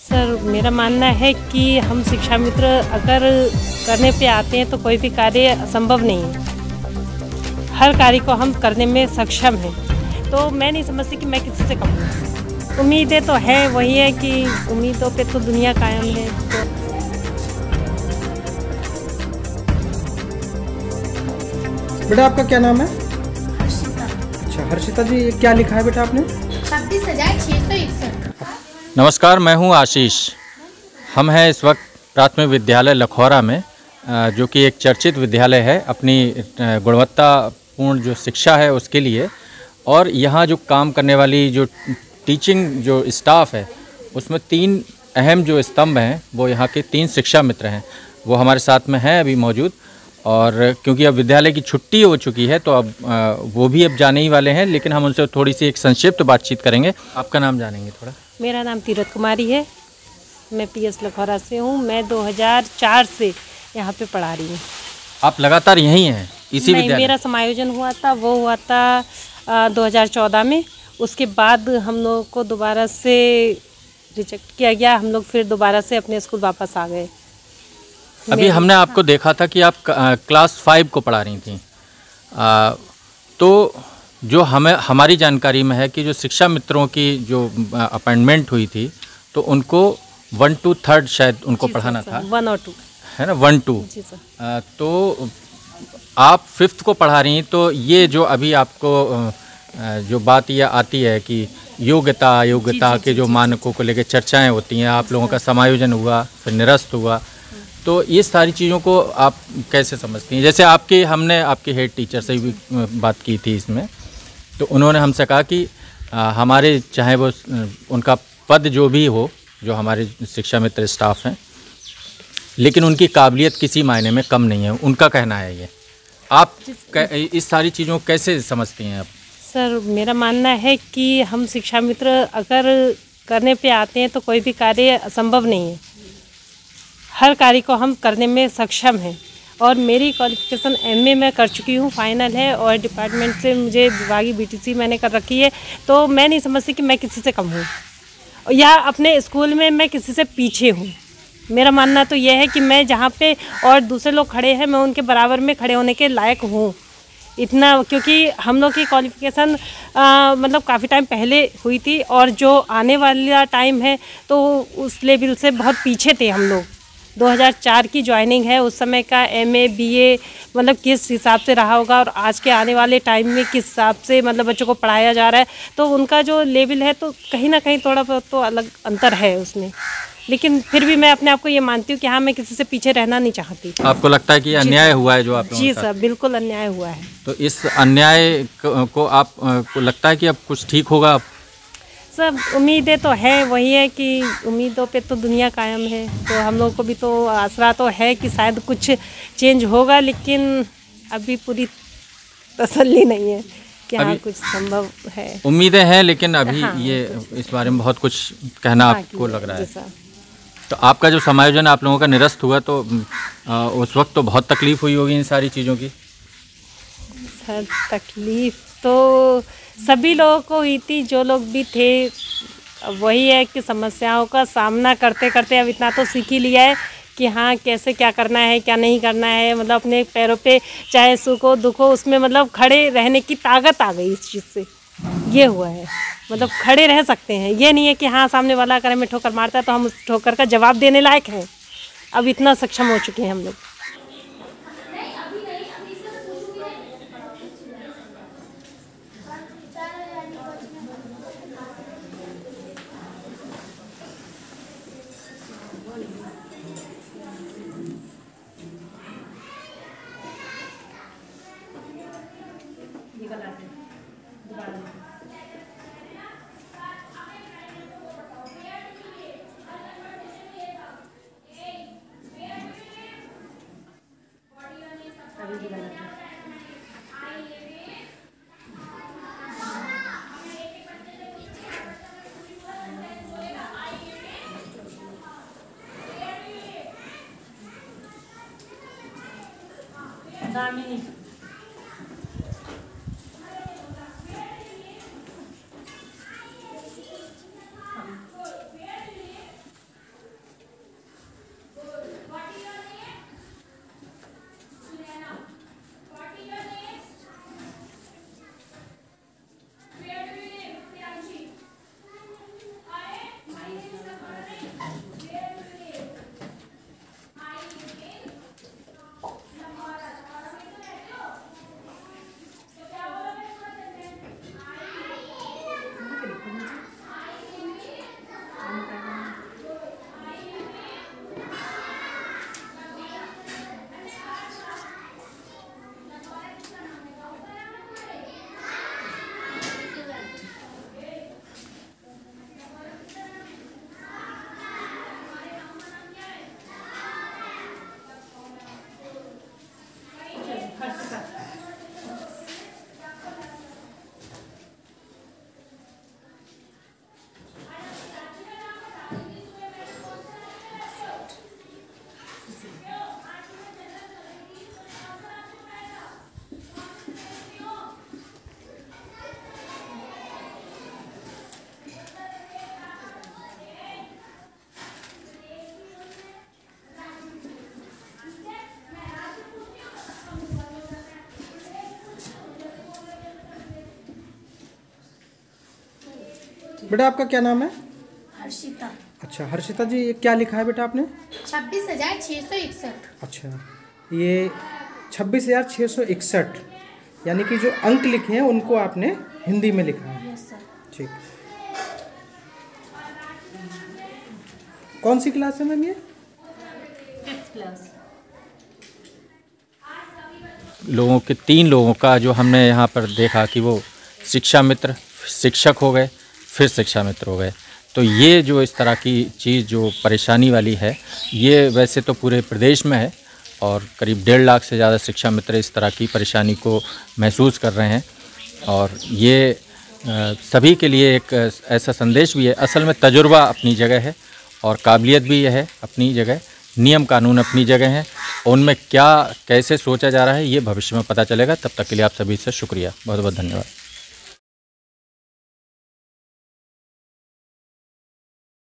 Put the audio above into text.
Sir, मेरा मानना है कि हम शिक्षा मित्र अगर करने पे आते हैं तो कोई भी कार्य असंभव नहीं है। हर कार्य को हम करने में सक्षम हैं। तो मैं नहीं समझती कि मैं किसी से कम हूँ। उम्मीदें तो है, वही है कि उम्मीदों पे तो दुनिया कायम है। बेटा आपका क्या नाम है? हर्षिता। अच्छा हर्षिता जी, क्या लिखा है बेटा आपने? 36,661। नमस्कार, मैं हूं आशीष। हम हैं इस वक्त प्राथमिक विद्यालय लखौरा में, जो कि एक चर्चित विद्यालय है अपनी गुणवत्तापूर्ण जो शिक्षा है उसके लिए। और यहाँ जो काम करने वाली जो टीचिंग जो स्टाफ है उसमें 3 अहम जो स्तंभ हैं वो यहाँ के 3 शिक्षा मित्र हैं, वो हमारे साथ में हैं अभी मौजूद। और क्योंकि अब विद्यालय की छुट्टी हो चुकी है तो अब वो भी अब जाने ही वाले हैं, लेकिन हम उनसे थोड़ी सी एक संक्षिप्त बातचीत करेंगे। आपका नाम जानेंगे थोड़ा? मेरा नाम तीरथ कुमारी है। मैं पीएस लखौरा से हूँ। मैं 2004 से यहाँ पे पढ़ा रही हूँ। आप लगातार यहीं हैं इसी नहीं, विद्यालय? मेरा समायोजन हुआ था, वो हुआ था 2014 में। उसके बाद हम लोग को दोबारा से रिजेक्ट किया गया। हम लोग फिर दोबारा से अपने स्कूल वापस आ गए। अभी हमने आपको देखा था कि आप क्लास 5 को पढ़ा रही थी। तो जो हमारी जानकारी में है कि जो शिक्षा मित्रों की जो अपॉइंटमेंट हुई थी तो उनको 1 to 3 शायद उनको पढ़ाना था। 1 और 2 है ना, 1 2। जी सर। तो आप 5th को पढ़ा रही हैं, तो ये जो अभी आपको जो बात ये आती है कि योग्यता अयोग्यता के जो मानकों को लेकर चर्चाएं होती हैं, आप लोगों का समायोजन हुआ फिर निरस्त हुआ, तो ये सारी चीज़ों को आप कैसे समझती हैं? जैसे हमने आपके हेड टीचर से भी बात की थी इसमें, तो उन्होंने हमसे कहा कि हमारे चाहे वो उनका पद जो भी हो, जो हमारे शिक्षा मित्र स्टाफ हैं, लेकिन उनकी काबिलियत किसी मायने में कम नहीं है, उनका कहना है ये। आप इस सारी चीज़ों को कैसे समझती हैं आप? सर, मेरा मानना है कि हम शिक्षा मित्र अगर करने पे आते हैं तो कोई भी कार्य असंभव नहीं है। हर कार्य को हम करने में सक्षम हैं। और मेरी क्वालिफिकेशन एमए में कर चुकी हूँ, फाइनल है, और डिपार्टमेंट से मुझे विभागीय बीटीसी मैंने कर रखी है। तो मैं नहीं समझती कि मैं किसी से कम हूँ या अपने स्कूल में मैं किसी से पीछे हूँ। मेरा मानना तो यह है कि मैं जहाँ पे और दूसरे लोग खड़े हैं मैं उनके बराबर में खड़े होने के लायक हूँ इतना, क्योंकि हम लोग की क्वालिफिकेशन मतलब काफ़ी टाइम पहले हुई थी और जो आने वाला टाइम है तो उस लेवल से बहुत पीछे थे हम लोग। 2004 की ज्वाइनिंग है, उस समय का एमए बीए मतलब किस हिसाब से रहा होगा और आज के आने वाले टाइम में किस हिसाब से मतलब बच्चों को पढ़ाया जा रहा है, तो उनका जो लेवल है तो कहीं ना कहीं थोड़ा बहुत तो अलग अंतर है उसमें। लेकिन फिर भी मैं अपने आप को ये मानती हूँ कि हाँ, मैं किसी से पीछे रहना नहीं चाहती। आपको लगता है कि अन्याय हुआ है जो आप लोगों के जी साथ? सर, बिल्कुल अन्याय हुआ है। तो इस अन्याय को आप को लगता है कि अब कुछ ठीक होगा? सब उम्मीदें तो है, वही है कि उम्मीदों पे तो दुनिया कायम है। तो हम लोग को भी तो आसरा तो है कि शायद कुछ चेंज होगा, लेकिन अभी पूरी तसल्ली नहीं है कि हाँ कुछ संभव है। उम्मीदें हैं, लेकिन अभी हाँ, ये इस बारे में बहुत कुछ कहना आपको लग रहा है। सर। तो आपका जो समायोजन आप लोगों का निरस्त हुआ तो उस वक्त तो बहुत तकलीफ हुई होगी इन सारी चीज़ों की? सर, तकलीफ तो सभी लोगों को हुई थी, जो लोग भी थे। वही है कि समस्याओं का सामना करते करते अब इतना तो सीख ही लिया है कि हाँ, कैसे क्या करना है क्या नहीं करना है। मतलब अपने पैरों पे चाहे सुख हो दुख हो उसमें मतलब खड़े रहने की ताकत आ गई इस चीज़ से। ये हुआ है, मतलब खड़े रह सकते हैं। ये नहीं है कि हाँ, सामने वाला अगर हमें ठोकर मारता है तो हम उस ठोकर का जवाब देने लायक हैं। अब इतना सक्षम हो चुके हैं हम लोग। बेटा आपका क्या नाम है? हर्षिता। अच्छा हर्षिता जी, ये क्या लिखा है बेटा आपने? 26,661। अच्छा, ये 26,661 यानी कि जो अंक लिखे हैं उनको आपने हिंदी में लिखा है। Yes sir. ठीक। कौन सी क्लास है मैम ये? 5th class. लोगों के 3 लोगों का जो हमने यहाँ पर देखा कि वो शिक्षा मित्र, शिक्षक हो गए, फिर शिक्षा मित्र हो गए। तो ये जो इस तरह की चीज़ जो परेशानी वाली है, ये वैसे तो पूरे प्रदेश में है और करीब 1.5 लाख से ज़्यादा शिक्षा मित्र इस तरह की परेशानी को महसूस कर रहे हैं। और ये सभी के लिए एक ऐसा संदेश भी है। असल में तजुर्बा अपनी जगह है और काबिलियत भी है अपनी जगह, नियम कानून अपनी जगह हैं। उनमें क्या कैसे सोचा जा रहा है ये भविष्य में पता चलेगा। तब तक के लिए आप सभी से शुक्रिया, बहुत बहुत धन्यवाद।